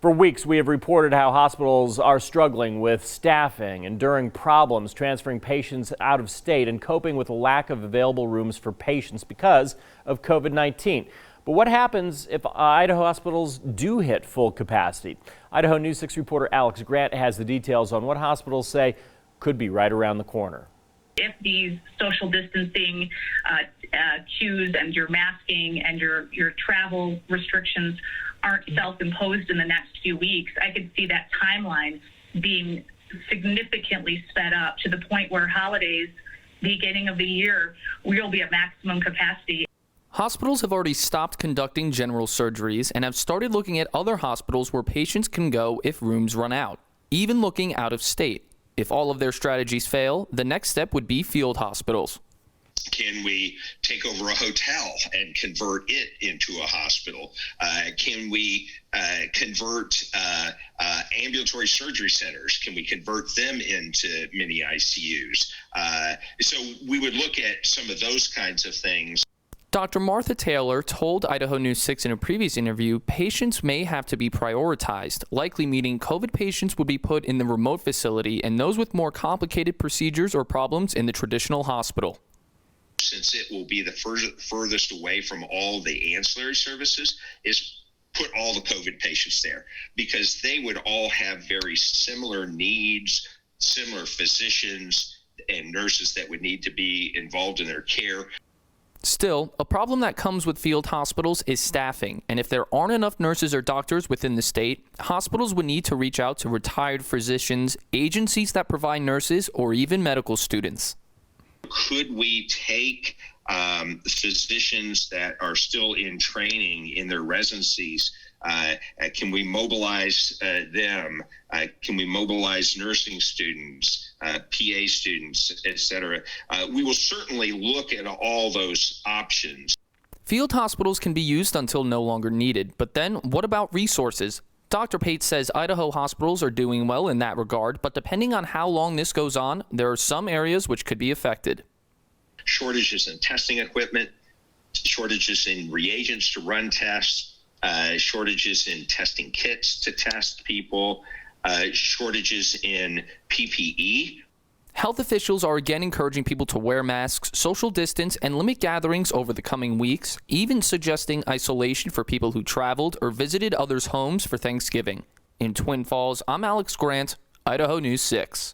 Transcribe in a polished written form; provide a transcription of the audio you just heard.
For weeks, we have reported how hospitals are struggling with staffing, enduring problems transferring patients out of state, and coping with a lack of available rooms for patients because of COVID-19. But what happens if Idaho hospitals do hit full capacity? Idaho News 6 reporter Alex Grant has the details on what hospitals say could be right around the corner. If these social distancing cues and your masking and your travel restrictions aren't self-imposed in the next few weeks, I could see that timeline being significantly sped up to the point where holidays, beginning of the year, we'll be at maximum capacity. Hospitals have already stopped conducting general surgeries and have started looking at other hospitals where patients can go if rooms run out, even looking out of state. If all of their strategies fail, the next step would be field hospitals. Can we take over a hotel and convert it into a hospital? Can we convert ambulatory surgery centers? Can we convert them into mini ICUs? So we would look at some of those kinds of things. Dr. Martha Taylor told Idaho News 6 in a previous interview, patients may have to be prioritized, likely meaning COVID patients would be put in the remote facility and those with more complicated procedures or problems in the traditional hospital. Since it will be the furthest away from all the ancillary services, is put all the COVID patients there because they would all have very similar needs, similar physicians and nurses that would need to be involved in their care. Still, a problem that comes with field hospitals is staffing, and if there aren't enough nurses or doctors within the state, hospitals would need to reach out to retired physicians, agencies that provide nurses, or even medical students. Could we take physicians that are still in training in their residencies? Can we mobilize them? Can we mobilize nursing students, PA students, etc.? We will certainly look at all those options. Field hospitals can be used until no longer needed, but then what about resources? Dr. Pate says Idaho hospitals are doing well in that regard, but depending on how long this goes on, there are some areas which could be affected. Shortages in testing equipment, shortages in reagents to run tests, shortages in testing kits to test people, shortages in PPE. Health officials are again encouraging people to wear masks, social distance, and limit gatherings over the coming weeks, even suggesting isolation for people who traveled or visited others' homes for Thanksgiving. In Twin Falls, I'm Alex Grant, Idaho News 6.